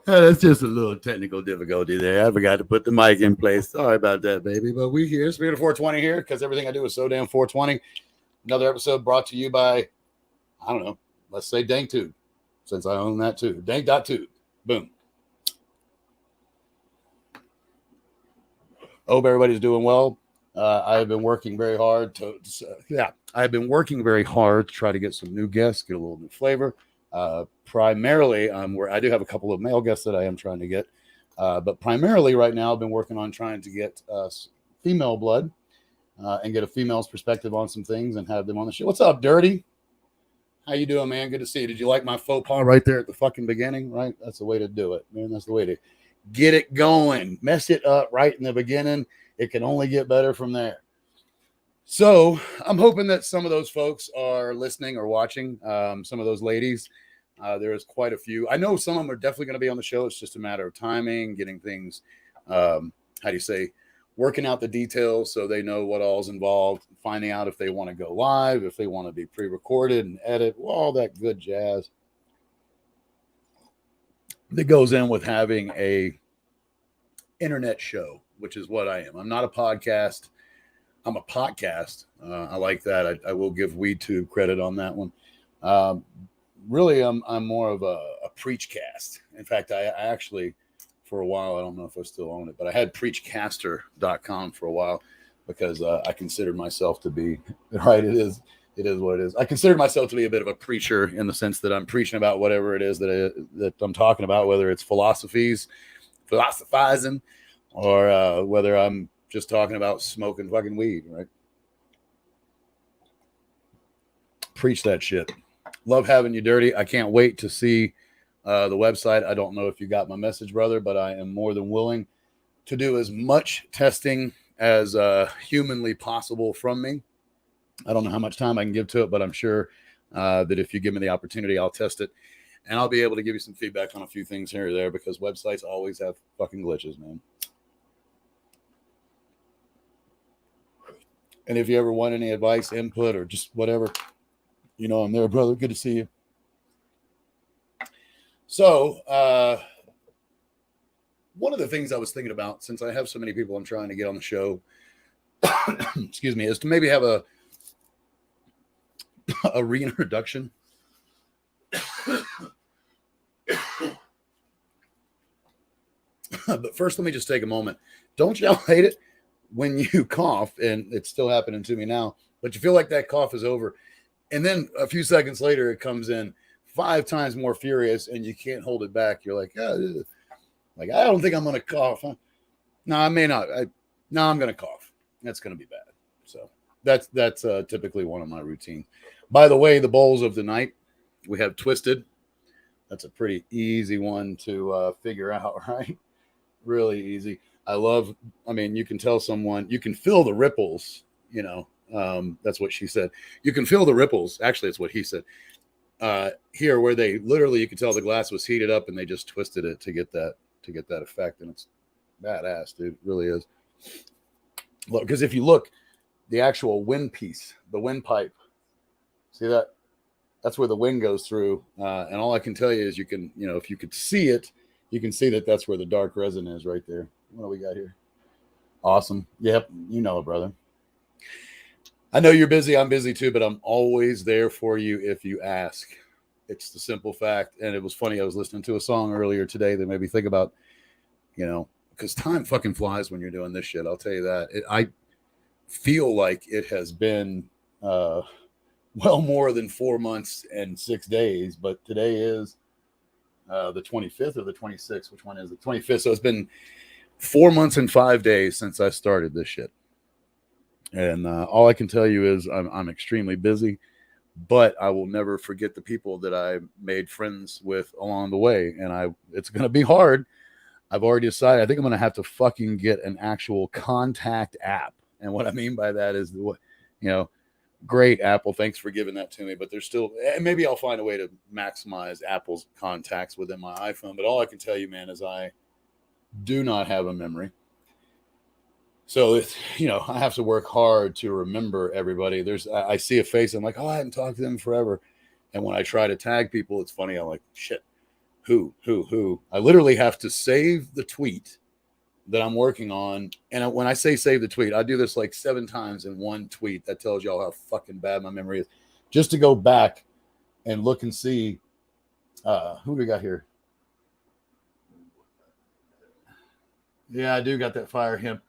That's just a little technical difficulty there. I forgot to put the mic in place. Sorry about that, baby. But we here, Spirit of 420 here, because everything I do is so damn 420. Another episode brought to you by, I don't know, let's say DankTube, since I own that too. Dank.tube. Boom. Hope everybody's doing well. I have been working very hard I've been working very hard to try to get some new guests, get a little new flavor. Primarily, where I do have a couple of male guests that I am trying to get, but primarily right now I've been working on trying to get female blood and get a female's perspective on some things and have them on the show. What's up, Dirty? How you doing, man? Good to see you. Did you like my faux pas right there at the fucking beginning? Right, that's the way to do it, man. That's the way to get it going. Mess it up right in the beginning. It can only get better from there. So I'm hoping that some of those folks are listening or watching. Some of those ladies, there is quite a few. I know some of them are definitely going to be on the show. It's just a matter of timing, getting things, working out the details so they know what all's involved, finding out if they want to go live, if they want to be pre-recorded and edit, all that good jazz that goes in with having a internet show, which is what I am. I'm not a podcast. I'm a podcast. I like that. I will give WeTube credit on that one. Really, I'm more of a preachcast. In fact, I actually, for a while, I don't know if I still own it, but I had preachcaster.com for a while because I considered myself to be, right, it is what it is. I considered myself to be a bit of a preacher in the sense that I'm preaching about whatever it is that I'm talking about, whether it's philosophizing, or whether I'm just talking about smoking fucking weed, right? Preach that shit. Love having you, Dirty. I can't wait to see the website. I don't know if you got my message, brother, but I am more than willing to do as much testing as humanly possible from me. I don't know how much time I can give to it, but I'm sure that if you give me the opportunity, I'll test it. And I'll be able to give you some feedback on a few things here or there because websites always have fucking glitches, man. And if you ever want any advice, input, or just whatever, you know, I'm there, brother. Good to see you. So, one of the things I was thinking about, since I have so many people I'm trying to get on the show, excuse me, is to maybe have a reintroduction. But first, let me just take a moment. Don't y'all hate it when you cough, and it's still happening to me now, but you feel like that cough is over, and then a few seconds later it comes in 5 times more furious and you can't hold it back. You're like, oh, like, I don't think I'm gonna cough, huh? No, I may not. No, I'm gonna cough. That's gonna be bad. So that's typically one of my routines. By the way, the bowls of the night, we have Twisted. That's a pretty easy one to figure out, right? Really easy. You can tell someone, you can feel the ripples, you know, that's what she said. You can feel the ripples. Actually, it's what he said. Here, where they literally, you could tell the glass was heated up and they just twisted it to get that effect. And it's badass, dude. It really is. Look, because if you look, the actual wind piece, the windpipe, see that? That's where the wind goes through. And all I can tell you is you can, you know, if you could see it, you can see that that's where the dark resin is right there. What do we got here? Awesome. Yep. You know it, brother. I know you're busy. I'm busy too, but I'm always there for you if you ask. It's the simple fact. And it was funny. I was listening to a song earlier today that made me think about, you know, because time fucking flies when you're doing this shit. I'll tell you that. I feel like it has been well more than 4 months and 6 days, but today is the 25th or the 26th. Which one is it? 25th. So it's been 4 months and 5 days since I started this shit. And all I can tell you is I'm extremely busy, but I will never forget the people that I made friends with along the way. And it's going to be hard. I've already decided. I think I'm going to have to fucking get an actual contact app. And what I mean by that is, great, Apple. Thanks for giving that to me. But there's still, maybe I'll find a way to maximize Apple's contacts within my iPhone. But all I can tell you, man, is I do not have a memory. So, I have to work hard to remember everybody. I see a face. I'm like, oh, I haven't talked to them forever. And when I try to tag people, it's funny. I'm like, shit, Who? I literally have to save the tweet that I'm working on. And when I say save the tweet, I do this like 7 times in one tweet. That tells y'all how fucking bad my memory is. Just to go back and look and see who we got here. Yeah, I do got that fire hemp.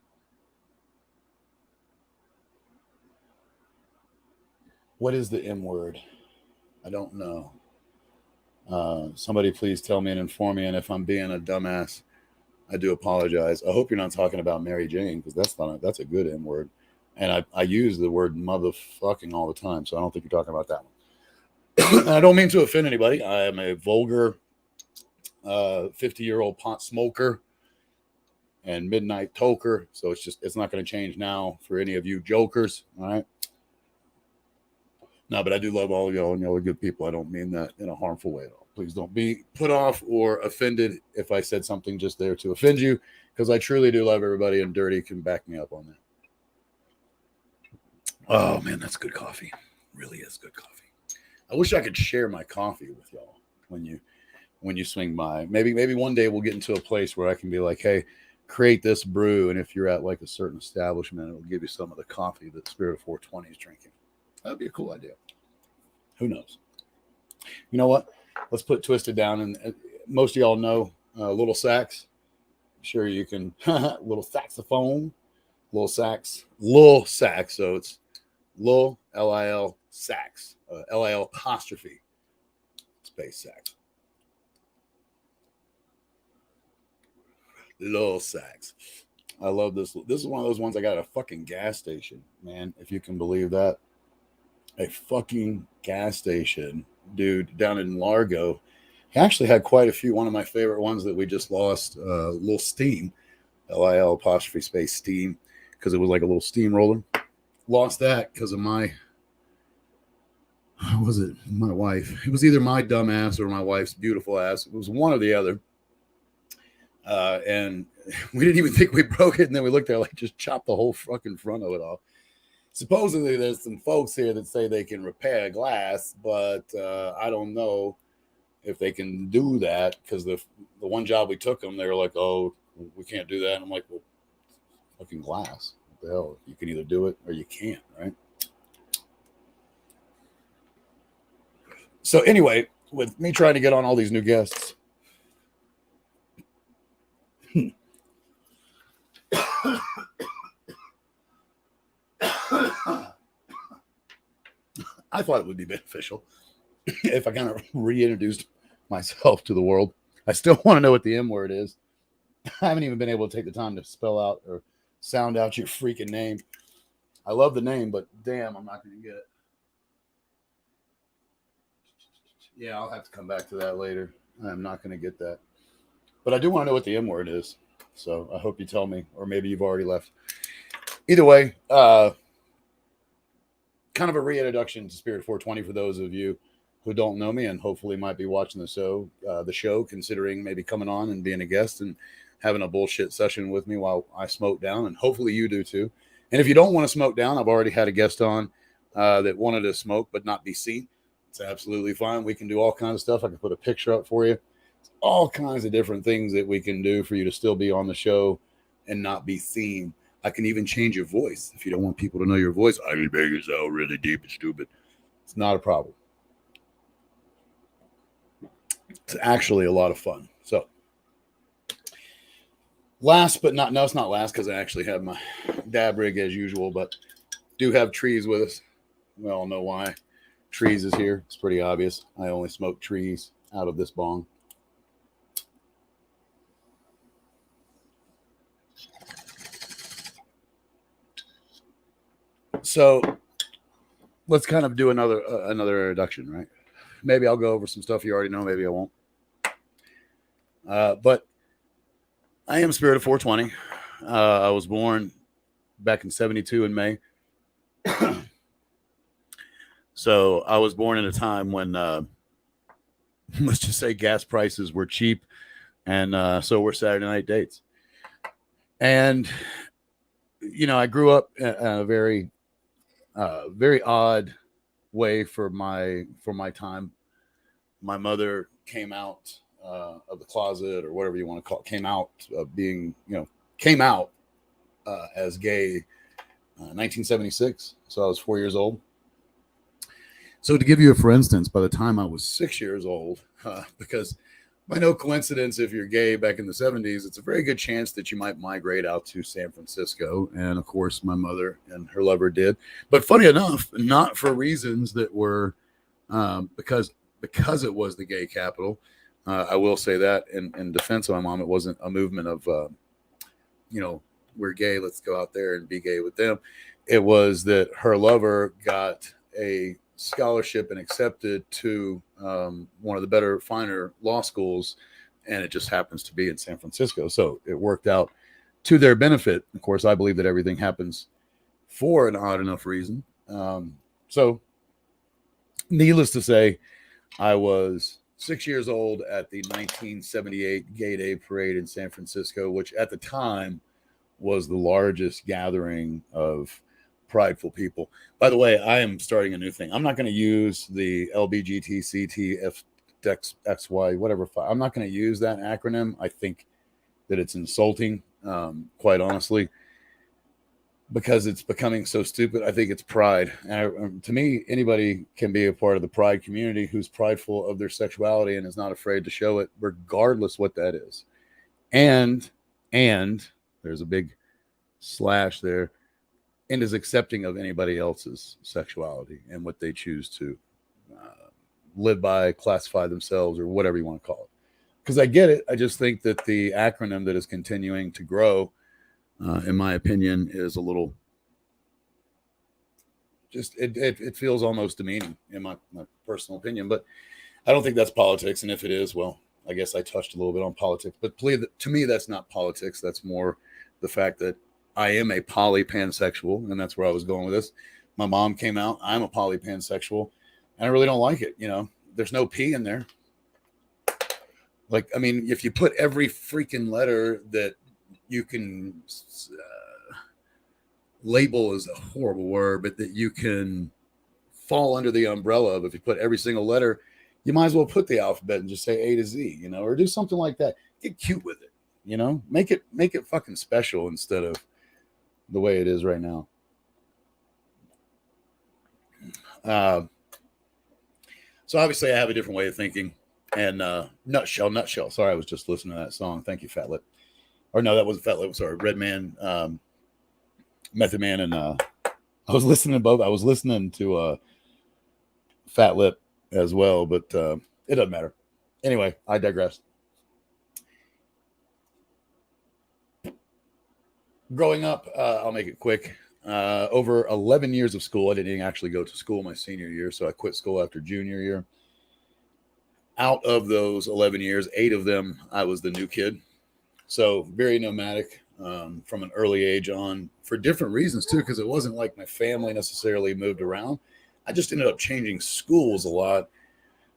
What is the M word? I don't know. Somebody please tell me and inform me. And if I'm being a dumbass, I do apologize. I hope you're not talking about Mary Jane, because that's a good M word. And I use the word motherfucking all the time, so I don't think you're talking about that one. I don't mean to offend anybody. I am a vulgar 50-year-old pot smoker and midnight toker, so it's not going to change now for any of you jokers. All right. No, but I do love all of y'all, and y'all are good people. I don't mean that in a harmful way at all. Please don't be put off or offended if I said something just there to offend you, because I truly do love everybody, and Dirty can back me up on that. Oh, man, that's good coffee. Really is good coffee. I wish I could share my coffee with y'all when you swing by. Maybe one day we'll get into a place where I can be like, hey, create this brew, and if you're at like a certain establishment, it'll give you some of the coffee that Spirit of 420 is drinking. That'd be a cool idea. Who knows? You know what? Let's put Twisted down. And most of y'all know Little Sax. I'm sure you can. Little saxophone. Little sax. So it's Lil, L-I-L, sax. L-I-L apostrophe. Space sax. Lil sax. I love this. This is one of those ones I got at a fucking gas station, man. If you can believe that. A fucking gas station, dude, down in Largo. He actually had quite a few. One of my favorite ones that we just lost, little steam, L-I-L apostrophe space steam, because it was like a little steamroller. Lost that because of my wife? It was either my dumb ass or my wife's beautiful ass. It was one or the other. And we didn't even think we broke it. And then we looked at it like just chopped the whole fucking front of it off. Supposedly, there's some folks here that say they can repair glass, but I don't know if they can do that, because the one job we took them, they were like, oh, we can't do that. And I'm like, well, fucking glass. What the hell? You can either do it or you can't, right? So anyway, with me trying to get on all these new guests, I thought it would be beneficial if I kind of reintroduced myself to the world. I still want to know what the M word is. I haven't even been able to take the time to spell out or sound out your freaking name. I love the name, but damn, I'm not going to get it. Yeah, I'll have to come back to that later. I'm not going to get that. But I do want to know what the M word is. So I hope you tell me, or maybe you've already left. Either way, kind of a reintroduction to Spirit 420 for those of you who don't know me and hopefully might be watching the show, considering maybe coming on and being a guest and having a bullshit session with me while I smoke down, and hopefully you do too. And if you don't want to smoke down, I've already had a guest on that wanted to smoke but not be seen. It's absolutely fine. We can do all kinds of stuff. I can put a picture up for you. All kinds of different things that we can do for you to still be on the show and not be seen. I can even change your voice if you don't want people to know your voice. I can make it sound really deep and stupid. It's not a problem. It's actually a lot of fun. So, last but not, no, it's not last because I actually have my dab rig as usual, but do have Trees with us. We all know why. Trees is here. It's pretty obvious. I only smoke trees out of this bong. So let's kind of do another introduction, right? Maybe I'll go over some stuff you already know. Maybe I won't. But I am Spirit of 420. I was born back in 72 in May. So I was born in a time when, let's just say, gas prices were cheap. And so were Saturday night dates. And, you know, I grew up in a very odd way for my time. My mother came out of the closet or whatever you want to call it, came out as gay 1976. So I was 4 years old. So to give you a for instance, by the time I was 6 years old, because by no coincidence, if you're gay back in the 70s, it's a very good chance that you might migrate out to San Francisco. And of course, my mother and her lover did. But funny enough, not for reasons that were because it was the gay capital. I will say that in defense of my mom, it wasn't a movement of, we're gay, let's go out there and be gay with them. It was that her lover got a scholarship and accepted to one of the better, finer law schools, and it just happens to be in San Francisco. So it worked out to their benefit. Of course, I believe that everything happens for an odd enough reason. So needless to say, I was 6 years old at the 1978 Gay Day Parade in San Francisco, which at the time was the largest gathering of prideful people. By the way, I am starting a new thing. I'm not going to use the LBGTCTFXY, whatever. I'm not going to use that acronym. I think that it's insulting, quite honestly, because it's becoming so stupid. I think it's pride. And to me, anybody can be a part of the pride community who's prideful of their sexuality and is not afraid to show it, regardless what that is. And there's a big slash there, and is accepting of anybody else's sexuality and what they choose to live by, classify themselves, or whatever you want to call it. Because I get it. I just think that the acronym that is continuing to grow, in my opinion, is a little, it feels almost demeaning in my personal opinion. But I don't think that's politics. And if it is, well, I guess I touched a little bit on politics. But to me, that's not politics. That's more the fact that I am a polypansexual, and that's where I was going with this. My mom came out. I'm a polypansexual, and I really don't like it. There's no P in there. Like, I mean, if you put every freaking letter that you can label as a horrible word, but that you can fall under the umbrella of, if you put every single letter, you might as well put the alphabet and just say A to Z, or do something like that. Get cute with it, make it fucking special instead of the way it is right now. So obviously I have a different way of thinking. And Nutshell. Sorry, I was just listening to that song. Thank you, Fat Lip. Or no, that wasn't Fat Lip. Sorry, Redman, Method Man, and I was listening to both. I was listening to Fat Lip as well, but it doesn't matter. Anyway, I digress. Growing up, I'll make it quick. Over 11 years of school. I didn't actually go to school my senior year, so I quit school after junior year. Out of those 11 years, 8 of them, I was the new kid. So very nomadic from an early age on, for different reasons too, because it wasn't like my family necessarily moved around. I just ended up changing schools a lot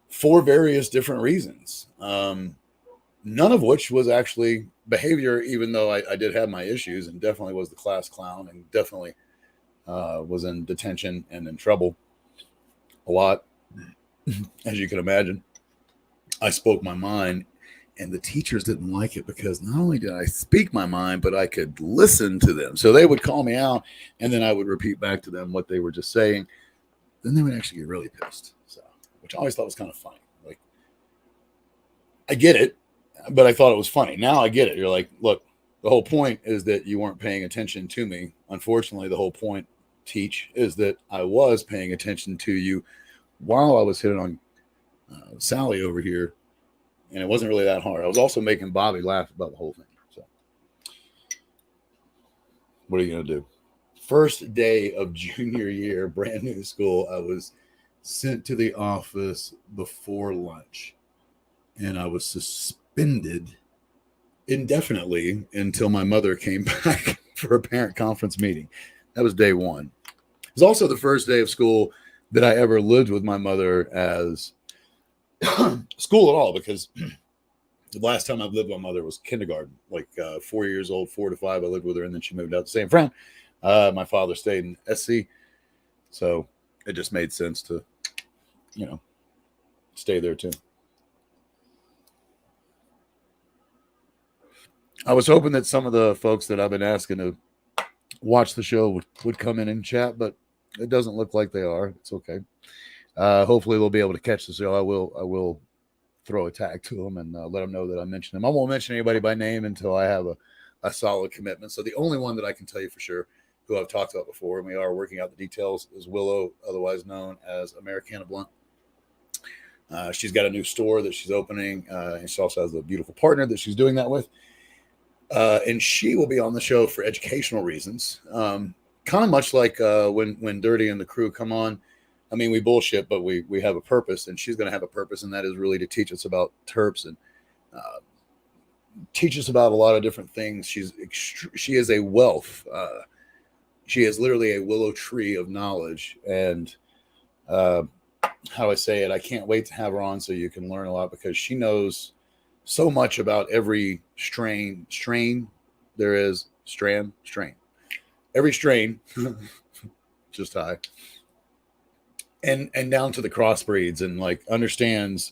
for various different reasons. None of which was actually behavior, even though I did have my issues and definitely was the class clown and definitely was in detention and in trouble a lot, as you can imagine. I spoke my mind, and the teachers didn't like it because not only did I speak my mind, but I could listen to them. So they would call me out, and then I would repeat back to them what they were just saying. Then they would actually get really pissed, which I always thought was kind of funny. Like, I get it, but I thought it was funny. Now I get it. You're like, look, the whole point is that you weren't paying attention to me. Unfortunately, the whole point, teach, is that I was paying attention to you while I was hitting on Sally over here, and it wasn't really that hard. I was also making Bobby laugh about the whole thing. So what are you going to do? First day of junior year, brand new school, I was sent to the office before lunch, and I was suspended indefinitely until my mother came back for a parent conference meeting. That was day one. It was also the first day of school that I ever lived with my mother as school at all, because the last time I've lived with my mother was kindergarten, like 4 years old, 4 to 5. I lived with her, and then she moved out to San Fran. My father stayed in SC, so it just made sense to, stay there too. I was hoping that some of the folks that I've been asking to watch the show would come in and chat, but it doesn't look like they are. It's okay. Hopefully they'll be able to catch the show. I will throw a tag to them and let them know that I mentioned them. I won't mention anybody by name until I have a solid commitment. So the only one that I can tell you for sure, who I've talked about before, and we are working out the details, is Willow, otherwise known as Americana Blunt. She's got a new store that she's opening, and she also has a beautiful partner that she's doing that with. And she will be on the show for educational reasons, kind of much like when Dirty and the crew come on. I mean, we bullshit, but we have a purpose, and she's going to have a purpose, and that is really to teach us about terps and teach us about a lot of different things. She is a wealth. She is literally a willow tree of knowledge, and how do I say it? I can't wait to have her on so you can learn a lot, because she knows so much about every strain there is, strain, every strain, just high, and down to the crossbreeds, and like understands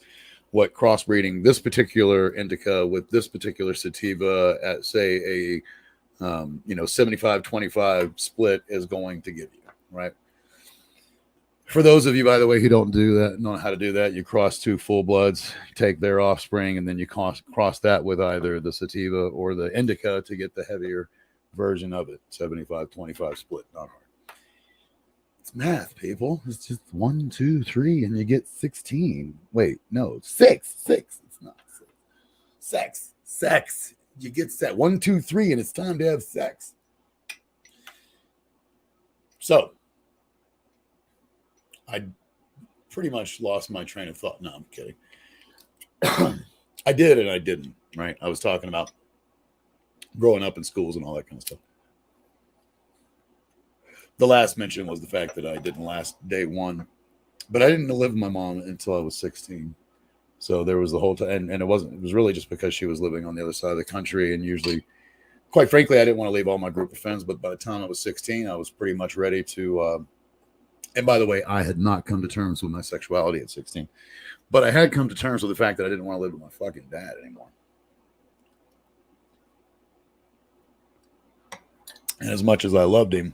what crossbreeding this particular indica with this particular sativa at, say, a 75-25 split is going to give you, right? For those of you, by the way, who don't know how to do that, you cross two full bloods, take their offspring, and then you cross that with either the sativa or the indica to get the heavier version of it. 75-25 split, not hard. It's math, people. It's just 1, 2, 3, and you get 16. Wait, no, 6. It's not 6. Sex. You get set 1, 2, 3, and it's time to have sex. So I pretty much lost my train of thought. No, I'm kidding. I did and I didn't, right? I was talking about growing up in schools and all that kind of stuff. The last mention was the fact that I didn't last day one, but I didn't live with my mom until I was 16. So there was the whole time, and it was really just because she was living on the other side of the country. And usually, quite frankly, I didn't want to leave all my group of friends, but by the time I was 16, I was pretty much ready to, and by the way, I had not come to terms with my sexuality at 16, but I had come to terms with the fact that I didn't want to live with my fucking dad anymore. And as much as I loved him,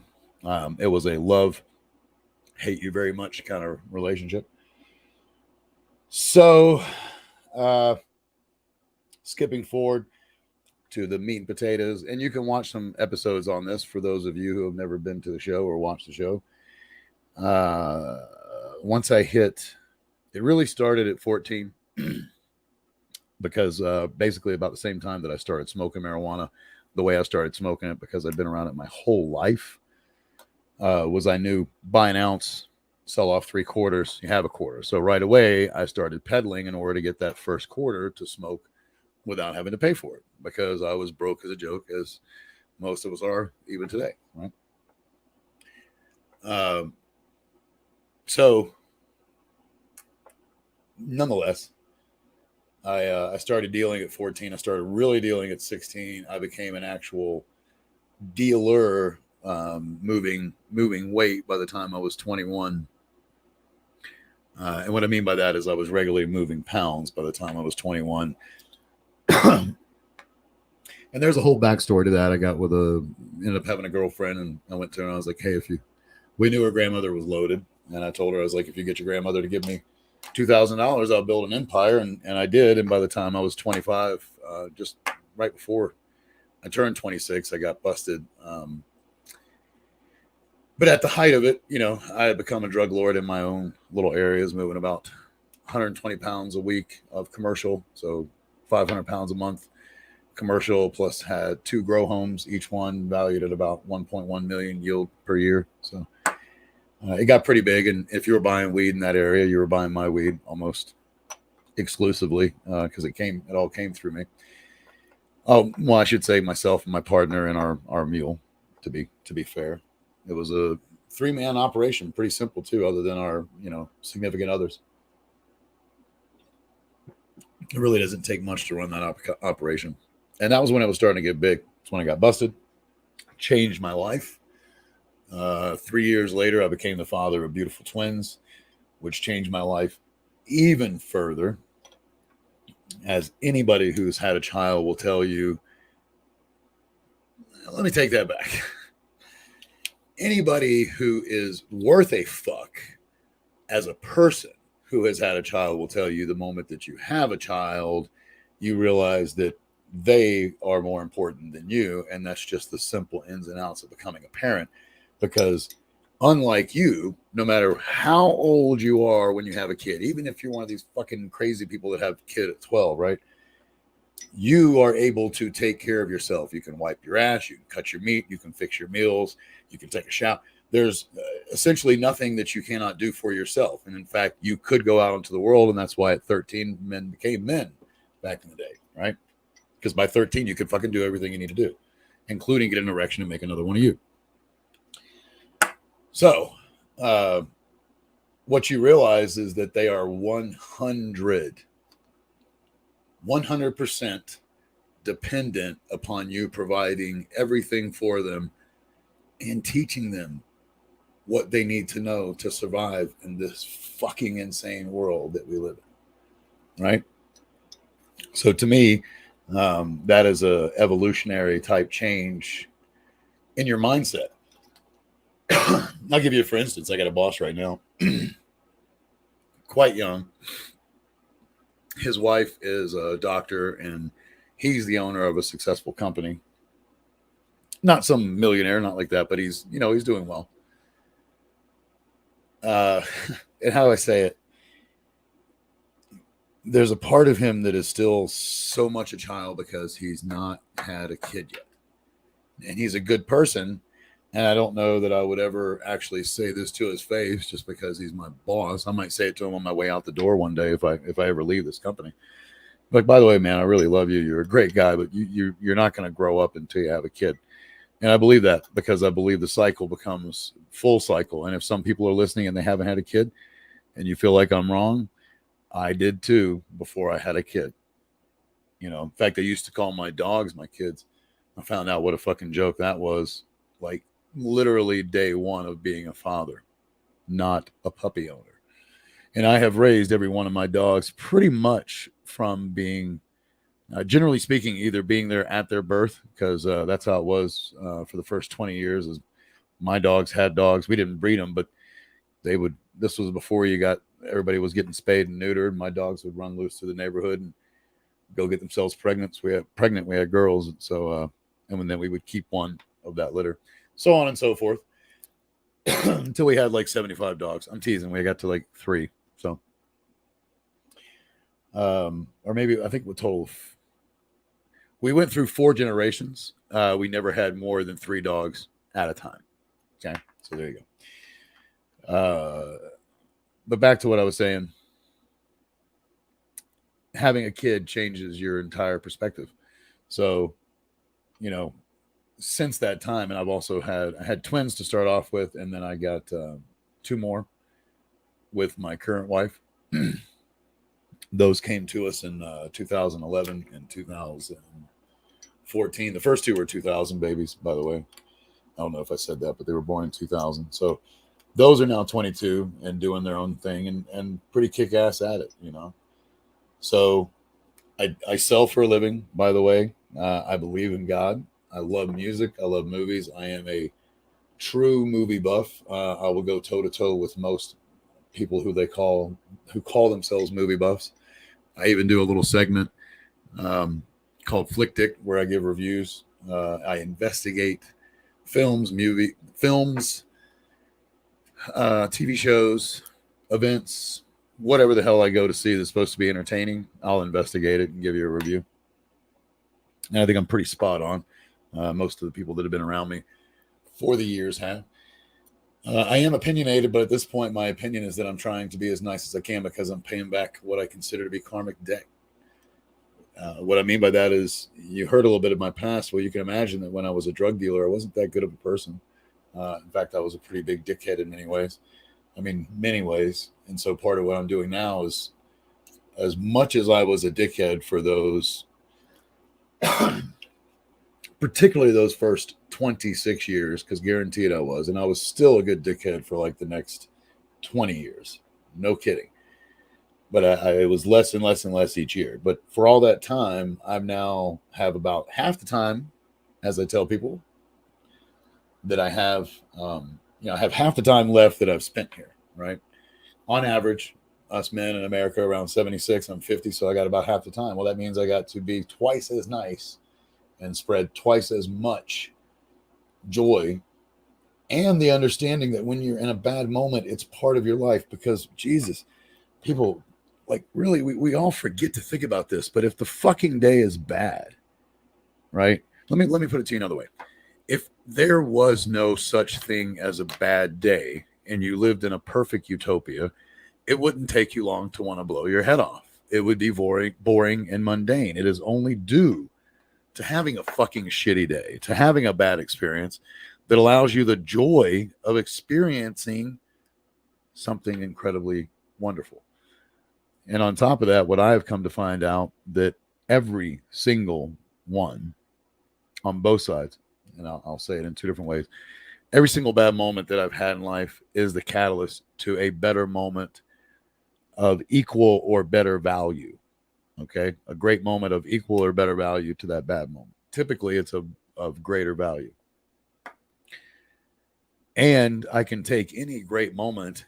it was a love, hate you very much kind of relationship. So, skipping forward to the meat and potatoes, and you can watch some episodes on this for those of you who have never been to the show or watched the show. Once I hit, it really started at 14 because basically about the same time that I started smoking marijuana, the way I started smoking it, because I've been around it my whole life, was I knew buy an ounce, sell off 3/4, you have a quarter. So right away I started peddling in order to get that first quarter to smoke without having to pay for it, because I was broke as a joke, as most of us are even today, right? So nonetheless, I started dealing at 14. I started really dealing at 16. I became an actual dealer, moving weight by the time I was 21. And what I mean by that is I was regularly moving pounds by the time I was 21. And there's a whole backstory to that. I ended up having a girlfriend, and I went to her and I was like, hey, we knew her grandmother was loaded. And I told her, I was like, if you get your grandmother to give me $2,000, I'll build an empire. And I did. And by the time I was 25, just right before I turned 26, I got busted. But at the height of it, I had become a drug lord in my own little areas, moving about 120 pounds a week of commercial. So 500 pounds a month commercial, plus had 2 grow homes, each one valued at about 1.1 million yield per year. So it got pretty big. And if you were buying weed in that area, you were buying my weed almost exclusively, because it all came through me. Oh, well, I should say myself and my partner and our mule, to be fair. It was a 3-man operation, pretty simple too, other than our, significant others. It really doesn't take much to run that operation. And that was when it was starting to get big. That's when I got busted. Changed my life. 3 years later, I became the father of beautiful twins, which changed my life even further. As anybody who's had a child will tell you, let me take that back. Anybody who is worth a fuck as a person who has had a child will tell you the moment that you have a child, you realize that they are more important than you. And that's just the simple ins and outs of becoming a parent. Because unlike you, no matter how old you are when you have a kid, even if you're one of these fucking crazy people that have a kid at 12, right? You are able to take care of yourself. You can wipe your ass, you can cut your meat, you can fix your meals, you can take a shower. There's essentially nothing that you cannot do for yourself. And in fact, you could go out into the world, and that's why at 13, men became men back in the day, right? Because by 13, you could fucking do everything you need to do, including get an erection and make another one of you. So, what you realize is that they are 100% dependent upon you providing everything for them and teaching them what they need to know to survive in this fucking insane world that we live in, right? So to me, that is a evolutionary type change in your mindset. I'll give you, for instance, I got a boss right now, quite young. His wife is a doctor, and he's the owner of a successful company. Not some millionaire, not like that, but he's doing well. And how I say it, there's a part of him that is still so much a child because he's not had a kid yet. And he's a good person. And I don't know that I would ever actually say this to his face just because he's my boss. I might say it to him on my way out the door one day if I ever leave this company. Like, by the way, man, I really love you. You're a great guy, but you're not going to grow up until you have a kid. And I believe that because I believe the cycle becomes full cycle. And if some people are listening and they haven't had a kid and you feel like I'm wrong, I did too before I had a kid. In fact, I used to call my dogs my kids. I found out what a fucking joke that was. Like, literally day one of being a father, not a puppy owner. And I have raised every one of my dogs pretty much from being, generally speaking, either being there at their birth, because that's how it was for the first 20 years. Is my dogs had dogs. We didn't breed them, but they would. This was before everybody was getting spayed and neutered. My dogs would run loose through the neighborhood and go get themselves pregnant. We had girls, so and then we would keep one of that litter. So on and so forth until we had like 75 dogs. I'm teasing. We got to like 3. So, or maybe I think we went through 4 generations. We never had more than 3 dogs at a time. Okay. So there you go. But back to what I was saying, having a kid changes your entire perspective. So, since that time, and I had twins to start off with, and then I got 2 more with my current wife. Those came to us in 2011 and 2014. The first 2 were 2000 babies, by the way. I don't know if I said that, but they were born in 2000. So those are now 22 and doing their own thing and pretty kick-ass at it, So I sell for a living, by the way. I believe in God. I love music. I love movies. I am a true movie buff. I will go toe to toe with most people who call themselves movie buffs. I even do a little segment called Flick Dick where I give reviews. I investigate films, TV shows, events, whatever the hell I go to see that's supposed to be entertaining. I'll investigate it and give you a review. And I think I'm pretty spot on. Most of the people that have been around me for the years have. I am opinionated, but at this point, my opinion is that I'm trying to be as nice as I can because I'm paying back what I consider to be karmic debt. What I mean by that is you heard a little bit of my past. Well, you can imagine that when I was a drug dealer, I wasn't that good of a person. In fact, I was a pretty big dickhead in many ways. Many ways. And so part of what I'm doing now is, as much as I was a dickhead for those particularly those first 26 years, because guaranteed I was, and I was still a good dickhead for like the next 20 years. No kidding. But it was less and less and less each year. But for all that time, I now have about half the time, as I tell people, that I have, I have half the time left that I've spent here, right? On average, us men in America around 76, I'm 50, so I got about half the time. Well, that means I got to be twice as nice and spread twice as much joy, and the understanding that when you're in a bad moment, it's part of your life. Because Jesus, people, like, really, we all forget to think about this. But if the fucking day is bad, right? Let me put it to you another way. If there was no such thing as a bad day and you lived in a perfect utopia, it wouldn't take you long to want to blow your head off. It would be boring and mundane. It is only due to having a fucking shitty day, to having a bad experience, that allows you the joy of experiencing something incredibly wonderful. And on top of that, what I have come to find out, that every single one on both sides, and I'll say it in two different ways, every single bad moment that I've had in life is the catalyst to a better moment of equal or better value. Okay. A great moment of equal or better value to that bad moment. Typically, it's of greater value. And I can take any great moment,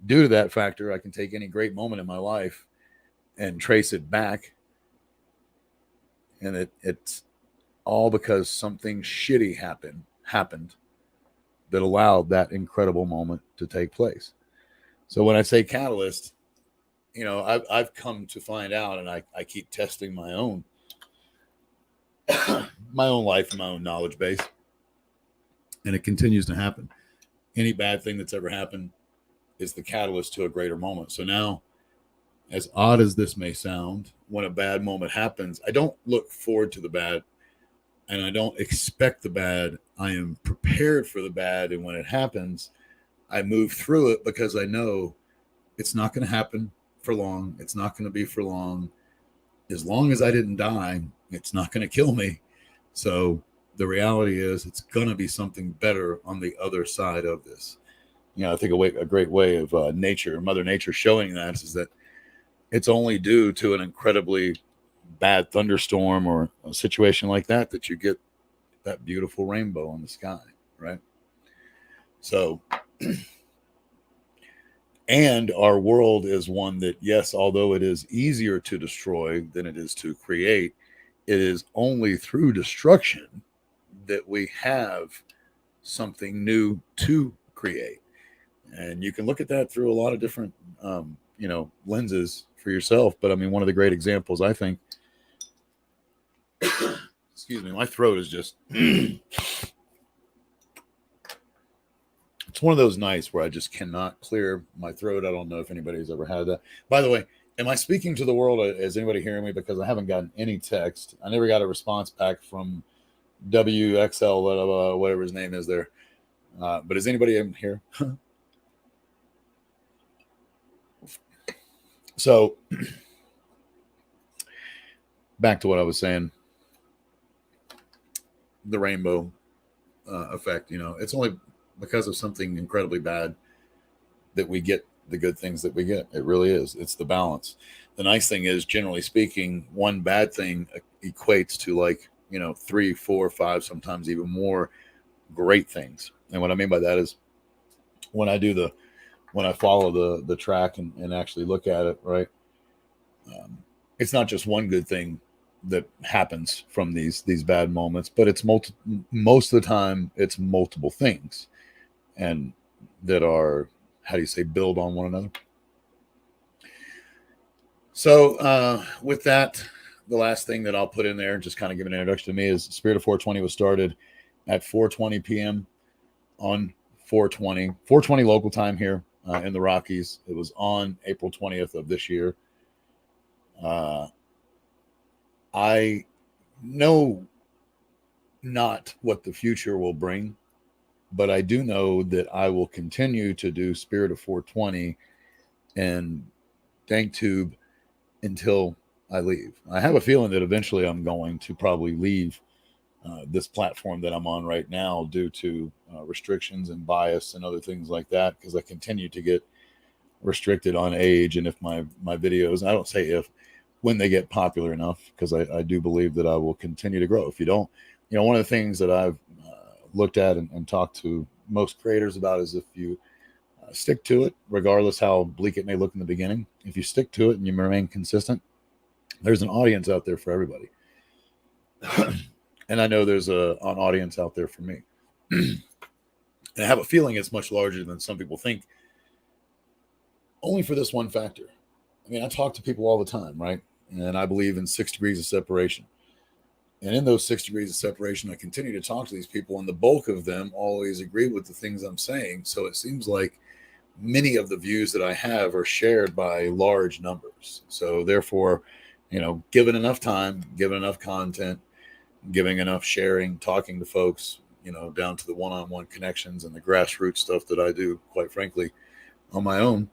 due to that factor, I can take any great moment in my life and trace it back. And it's all because something shitty happened that allowed that incredible moment to take place. So when I say catalyst, I've come to find out, and I keep testing my own my own life and my own knowledge base, and it continues to happen. Any bad thing that's ever happened is the catalyst to a greater moment. So now, as odd as this may sound, when a bad moment happens, I don't look forward to the bad, and I don't expect the bad. I am prepared for the bad, and when it happens, I move through it because I know it's not going to happen for long. It's not going to be for long. As long as I didn't die, it's not going to kill me. So the reality is, it's going to be something better on the other side of this. I think a great way of Mother Nature showing that is that it's only due to an incredibly bad thunderstorm or a situation like that you get that beautiful rainbow in the sky, right? So, and our world is one that, yes, although it is easier to destroy than it is to create, it is only through destruction that we have something new to create. And you can look at that through a lot of different, lenses for yourself. But I mean, one of the great examples, I think, excuse me, my throat is just, it's one of those nights where I just cannot clear my throat. I don't know if anybody's ever had that. By the way, am I speaking to the world? Is anybody hearing me? Because I haven't gotten any text. I never got a response back from WXL, whatever his name is there. But is anybody in here? So back to what I was saying, the rainbow effect, it's only because of something incredibly bad that we get the good things that we get. It really is. It's the balance. The nice thing is, generally speaking, one bad thing equates to 3, 4, 5, sometimes even more great things. And what I mean by that is, when I follow the track and actually look at it, right? It's not just one good thing that happens from these bad moments, but it's most of the time it's multiple things, and that are, how do you say, build on one another. So with that, the last thing that I'll put in there, just kind of give an introduction to me, is Spirit of 420 was started at 4:20 p.m. on 420 local time here in the Rockies. It was on April 20th of this year. I know not what the future will bring, but I do know that I will continue to do Spirit of 420 and DankTube until I leave. I have a feeling that eventually I'm going to probably leave this platform that I'm on right now due to restrictions and bias and other things like that, because I continue to get restricted on age. And if my videos, I don't say if, when they get popular enough, because I do believe that I will continue to grow. If you don't, one of the things that I've looked at and talked to most creators about is if you stick to it, regardless how bleak it may look in the beginning, if you stick to it and you remain consistent, there's an audience out there for everybody. And I know there's an audience out there for me. And I have a feeling it's much larger than some people think, only for this one factor. I mean, I talk to people all the time, right? And I believe in 6 degrees of separation. And in those 6 degrees of separation, I continue to talk to these people, and the bulk of them always agree with the things I'm saying. So it seems like many of the views that I have are shared by large numbers. So therefore, given enough time, given enough content, giving enough sharing, talking to folks, down to the one-on-one connections and the grassroots stuff that I do, quite frankly, on my own,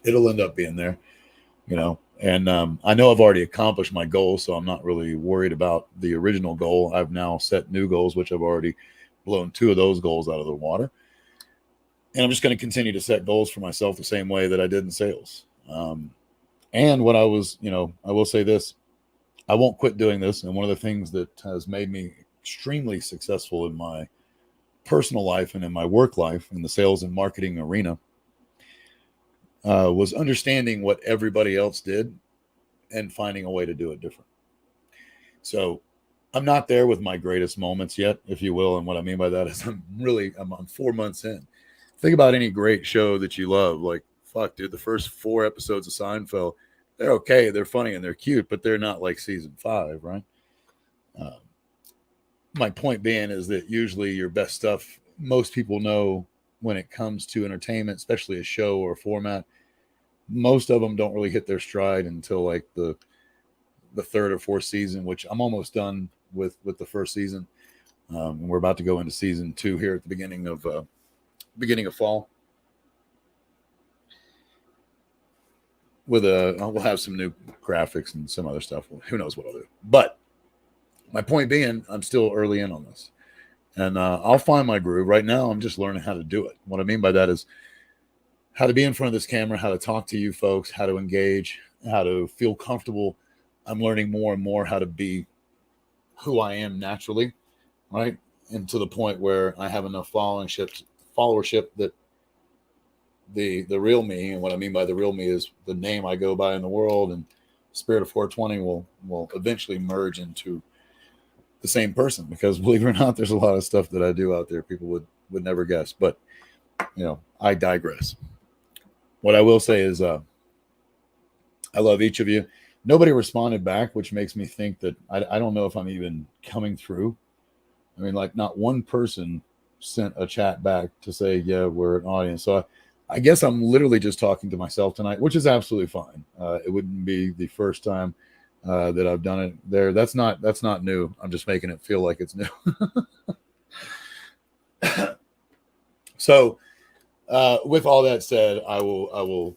it'll end up being there, and I know I've already accomplished my goal, so I'm not really worried about the original goal. I've now set new goals, which I've already blown 2 of those goals out of the water. And I'm just going to continue to set goals for myself the same way that I did in sales. And what I will say this, I won't quit doing this. And one of the things that has made me extremely successful in my personal life and in my work life in the sales and marketing arena was understanding what everybody else did and finding a way to do it different. So I'm not there with my greatest moments yet, if you will. And what I mean by that is I'm 4 months in. Think about any great show that you love. Like, fuck, dude, the first 4 episodes of Seinfeld, they're okay. They're funny and they're cute, but they're not like season 5, right? My point being is that usually your best stuff, most people know when it comes to entertainment, especially a show or a format, most of them don't really hit their stride until like the 3rd or 4th season, which I'm almost done with the first season. And we're about to go into season 2 here at the beginning of fall. We'll have some new graphics and some other stuff. Who knows what I'll do? But my point being, I'm still early in on this, and I'll find my groove. Right now, I'm just learning how to do it. What I mean by that is how to be in front of this camera, how to talk to you folks, how to engage, how to feel comfortable. I'm learning more and more how to be who I am naturally, right? And to the point where I have enough followership that the real me, and what I mean by the real me is the name I go by in the world, and Spirit of 420 will eventually merge into the same person, because believe it or not, there's a lot of stuff that I do out there people would never guess. But I digress. What I will say is I love each of you. Nobody responded back, which makes me think that I don't know if I'm even coming through. I mean, like, not one person sent a chat back to say, yeah, we're an audience. So I guess I'm literally just talking to myself tonight, which is absolutely fine. It wouldn't be the first time that I've done it there. That's not new. I'm just making it feel like it's new. So with all that said, I will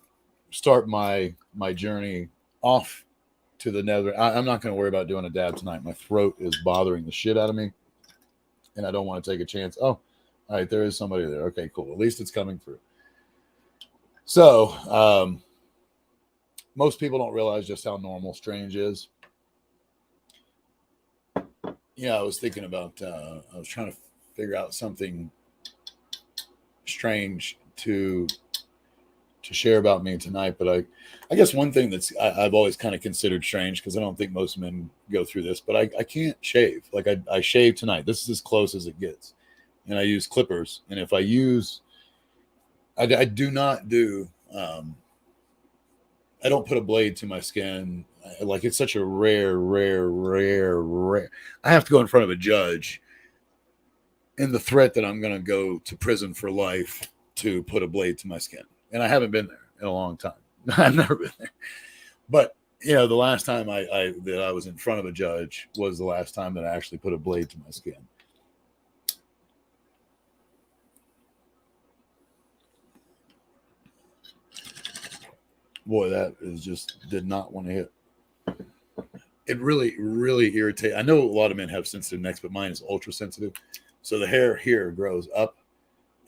start my journey off to the nether. I'm not going to worry about doing a dab tonight. My throat is bothering the shit out of me, and I don't want to take a chance. Oh, all right, there is somebody there. Okay, cool. At least it's coming through. So most people don't realize just how normal Strange is. Yeah, I was thinking about, I was trying to figure out something strange to share about me tonight. But I guess one thing I've always kind of considered strange, because I don't think most men go through this, but I can't shave. Like I shaved tonight. This is as close as it gets. And I use clippers. And if I do not do, I don't put a blade to my skin. Like, it's such a rare. I have to go in front of a judge, and the threat that I'm going to go to prison for life to put a blade to my skin. And I haven't been there in a long time. I've never been there. But, the last time that I was in front of a judge was the last time that I actually put a blade to my skin. Boy, that is just did not want to hit. It really, really irritates. I know a lot of men have sensitive necks, but mine is ultra sensitive. So the hair here grows up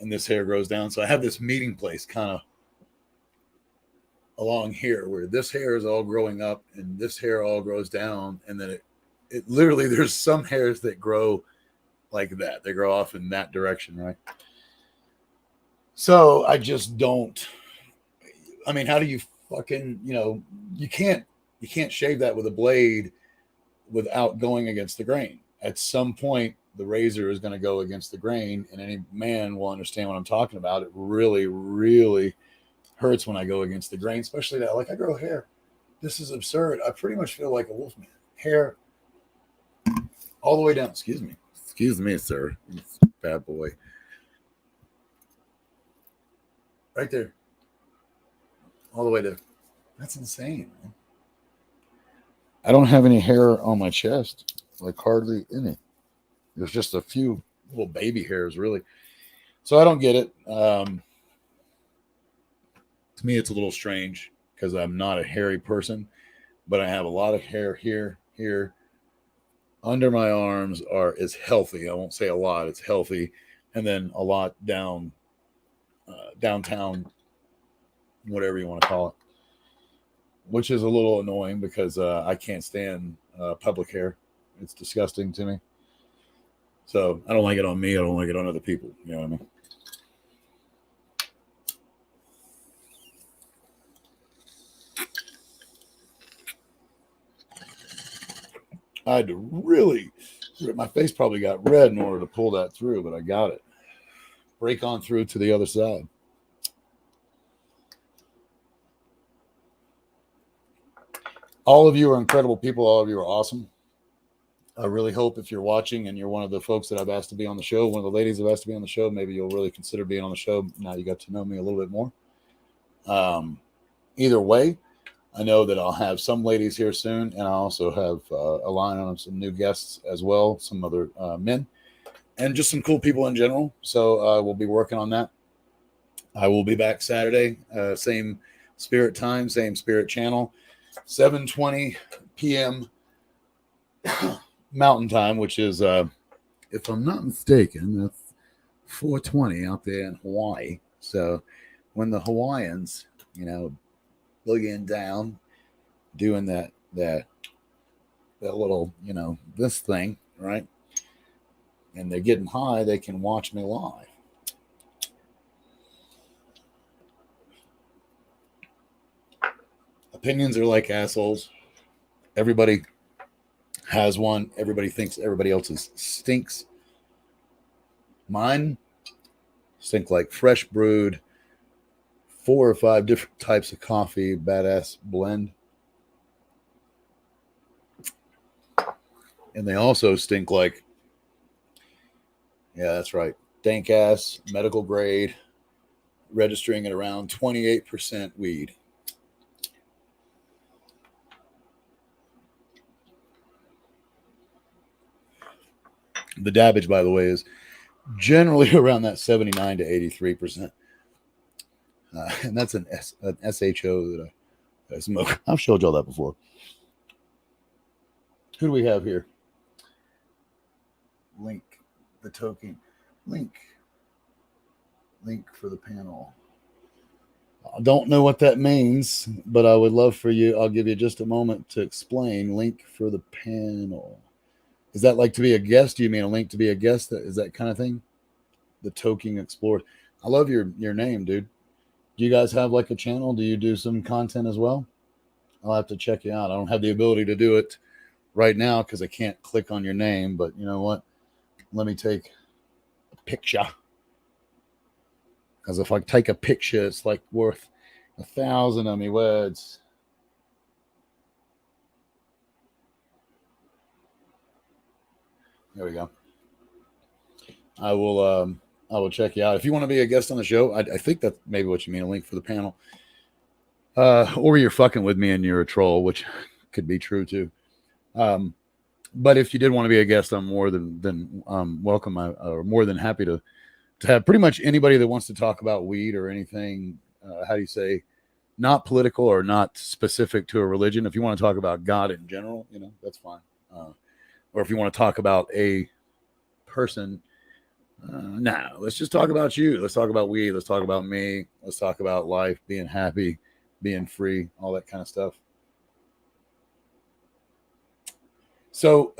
and this hair grows down. So I have this meeting place kind of along here where this hair is all growing up and this hair all grows down. And then it literally, there's some hairs that grow like that. They grow off in that direction, right? So I just don't. I mean, how do you fucking, you can't shave that with a blade without going against the grain. At some point, the razor is going to go against the grain, and any man will understand what I'm talking about. It really, really hurts when I go against the grain, especially that. Like, I grow hair. This is absurd. I pretty much feel like a wolf man. Hair all the way down. Excuse me, sir. Bad boy. Right there. All the way there. That's insane, man. I don't have any hair on my chest, like hardly any. There's just a few little baby hairs, really. So I don't get it. To me, it's a little strange because I'm not a hairy person, but I have a lot of hair here. Under my arms is healthy. I won't say a lot. It's healthy, and then a lot downtown, whatever you want to call it, which is a little annoying because I can't stand public hair. It's disgusting to me. So I don't like it on me. I don't like it on other people. You know what I mean? I had to really, my face probably got red in order to pull that through, but I got it. Break on through to the other side. All of you are incredible people. All of you are awesome. I really hope if you're watching and you're one of the folks that I've asked to be on the show, one of the ladies I've asked to be on the show, maybe you'll really consider being on the show. Now you got to know me a little bit more. Either way, I know that I'll have some ladies here soon, and I also have a line on some new guests as well, some other men, and just some cool people in general. So we'll be working on that. I will be back Saturday, same spirit time, same spirit channel, 7:20 p.m. Mountain time, which is, if I'm not mistaken, that's 4:20 out there in Hawaii. So when the Hawaiians, boogieing down, doing that little, this thing, right? And they're getting high, they can watch me live. Opinions are like assholes. Everybody has one. Everybody thinks everybody else's stinks. Mine stink like fresh brewed, 4 or 5 different types of coffee, badass blend. And they also stink like, yeah, that's right, dank ass, medical grade, registering at around 28% weed. The dabbage, by the way, is generally around that 79 to 83%. And that's an SHO that I smoke. I've showed y'all that before. Who do we have here? Link, the token. Link for the panel. I don't know what that means, but I would love for you. I'll give you just a moment to explain. Link for the panel. Is that like to be a guest? Do you mean a link to be a guest? Is that kind of thing? The Toking Explorer. I love your name, dude. Do you guys have like a channel? Do you do some content as well? I'll have to check you out. I don't have the ability to do it right now because I can't click on your name, but you know what? Let me take a picture. Because if I take a picture, it's like worth 1,000 of me words. There we go. I will check you out. If you want to be a guest on the show, I think that's maybe what you mean, a link for the panel. Or you're fucking with me and you're a troll, which could be true too. But if you did want to be a guest, I'm more than welcome. I'm more than happy to have pretty much anybody that wants to talk about weed or anything. How do you say? Not political or not specific to a religion. If you want to talk about God in general, that's fine. Or if you want to talk about a person, no, let's just talk about you. Let's talk about weed. Let's talk about me. Let's talk about life, being happy, being free, all that kind of stuff. So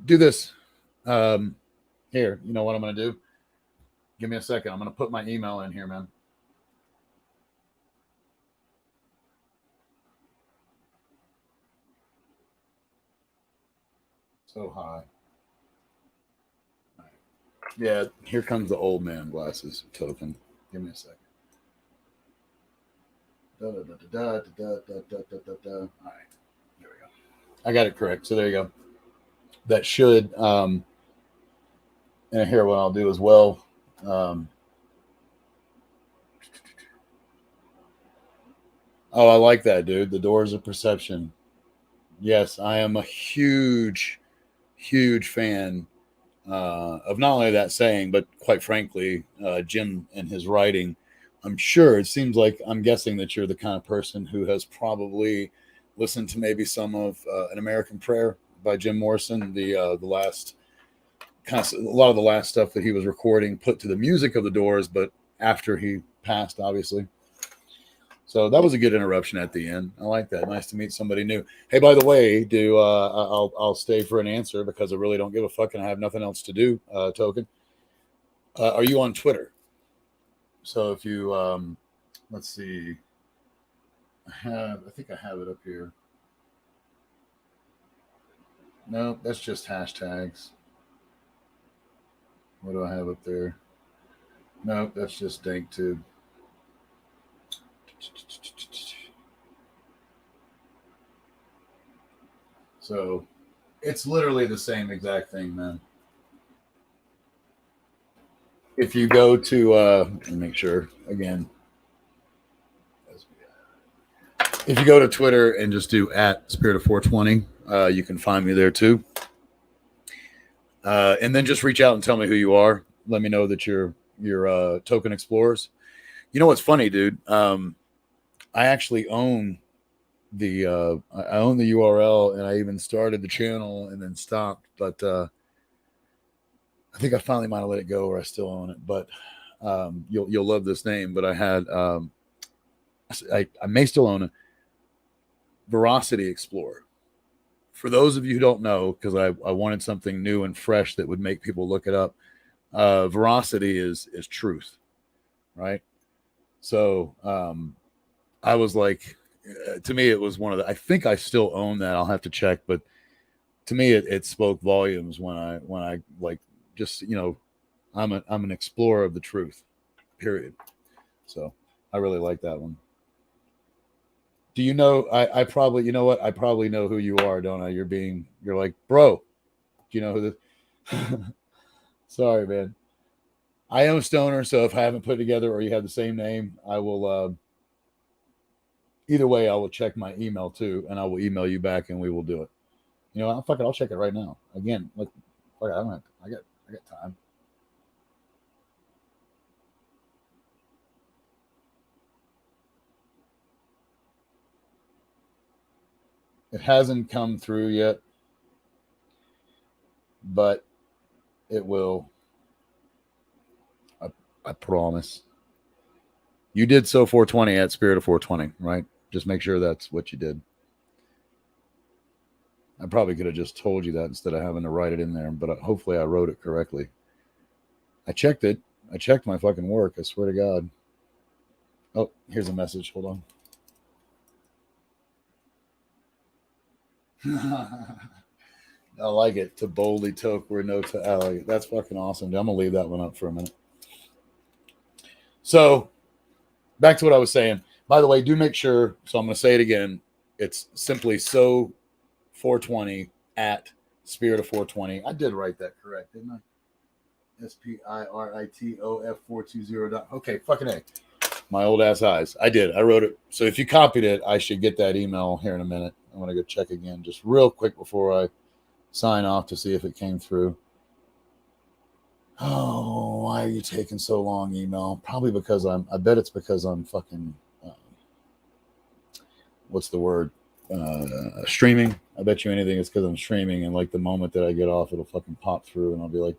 do this. Here, you know what I'm going to do? Give me a second. I'm going to put my email in here, man. So high. Yeah, here comes the old man glasses token. Give me a second. All right, there we go. I got it correct. So there you go. That should, and here what I'll do as well. Oh, I like that, dude. The doors of perception. Yes, I am a huge, huge fan of not only that saying, but quite frankly, Jim and his writing. I'm sure it seems like I'm guessing that you're the kind of person who has probably listened to maybe some of An American Prayer by Jim Morrison, the last kind of a lot of the last stuff that he was recording, put to the music of the Doors, but after he passed, obviously. So that was a good interruption at the end. I like that. Nice to meet somebody new. Hey, by the way, I'll stay for an answer because I really don't give a fuck and I have nothing else to do. Token, are you on Twitter? So if you let's see, I think I have it up here. No, that's just hashtags. What do I have up there? No, that's just dank tube. So it's literally the same exact thing, man. If you go to let me make sure again. If you go to Twitter and just do at Spirit of 420, you can find me there too. And then just reach out and tell me who you are. Let me know that you're token explorers. You know what's funny, dude? I actually own I own the URL, and I even started the channel and then stopped. But I think I finally might have let it go, or I still own it. But you'll love this name. But I had I may still own it. Veracity Explorer. For those of you who don't know, because I wanted something new and fresh that would make people look it up. Veracity is truth, right? So I was like, to me, it was one of the. I think I still own that. I'll have to check, but to me, it spoke volumes when I like just I'm an explorer of the truth, period. So I really like that one. Do you know? I probably, you know what? I probably know who you are, don't I? You're like, bro. Do you know who this? Sorry, man. I am a stoner, so if I haven't put it together or you have the same name, I will. Either way, I will check my email too, and I will email you back, and we will do it. You know, fuck it, I'll check it right now. Again, like, fuck it, I don't have. I got time. It hasn't come through yet, but it will. I promise. You did so 420 at Spirit of 420, right? Just make sure that's what you did. I probably could have just told you that instead of having to write it in there, but hopefully I wrote it correctly. I checked it. I checked my fucking work. I swear to God. Oh, here's a message. Hold on. I like it. To boldly toke where no to. I like it. That's fucking awesome. I'm gonna leave that one up for a minute. So, back to what I was saying. By the way, do make sure. So I'm gonna say it again. It's simply so 420 at Spirit of 420. I did write that correct, didn't I? SPIRITOF 420. Okay, fucking A. My old ass eyes. I did. I wrote it. So if you copied it, I should get that email here in a minute. I'm going to go check again just real quick before I sign off to see if it came through. Oh, why are you taking so long, email? Probably because I bet it's because I'm fucking, what's the word? Streaming. I bet you anything it's because I'm streaming. And like the moment that I get off, it'll fucking pop through and I'll be like,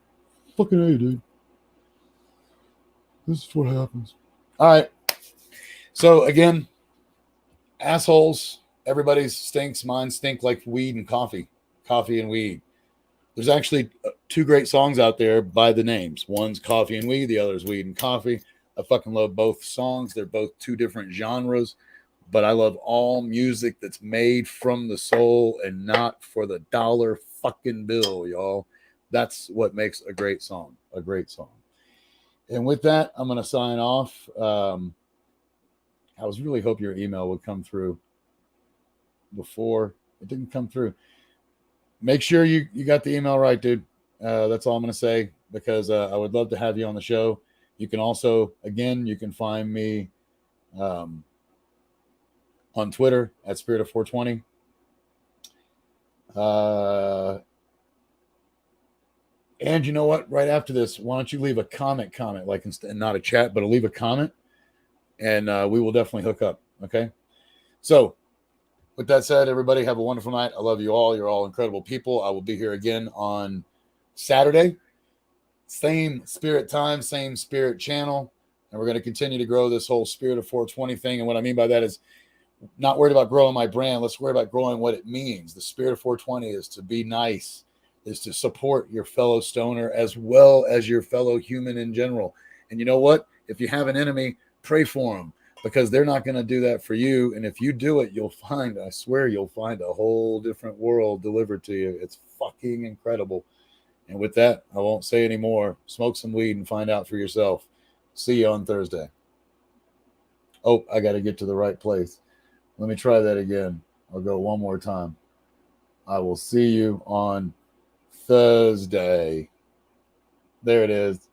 fucking A, dude. This is what happens. All right. So again, assholes. Everybody's stinks. Mine stink like weed and coffee and weed. There's actually two great songs out there by the names. One's Coffee and Weed, the other's Weed and Coffee. I fucking love both songs. They're both two different genres, but I love all music that's made from the soul and not for the dollar fucking bill, y'all. That's what makes a great song, a great song. And with that, I'm going to sign off. I was really hope your email would come through before it didn't come through. Make sure you got the email right, dude. That's all I'm going to say, because I would love to have you on the show. You can also, again, you can find me on Twitter at Spirit of 420. And you know what? Right after this, why don't you leave a comment, like not a chat, but leave a comment, and we will definitely hook up. Okay. So with that said, everybody have a wonderful night. I love you all. You're all incredible people. I will be here again on Saturday. Same spirit time, same spirit channel. And we're going to continue to grow this whole Spirit of 420 thing. And what I mean by that is not worried about growing my brand. Let's worry about growing what it means. The Spirit of 420 is to be nice, is to support your fellow stoner as well as your fellow human in general. And you know what? If you have an enemy, pray for them, because they're not going to do that for you. And if you do it, you'll find, I swear, you'll find a whole different world delivered to you. It's fucking incredible. And with that, I won't say any more. Smoke some weed and find out for yourself. See you on Thursday. Oh, I got to get to the right place. Let me try that again. I'll go one more time. I will see you on Thursday. There it is.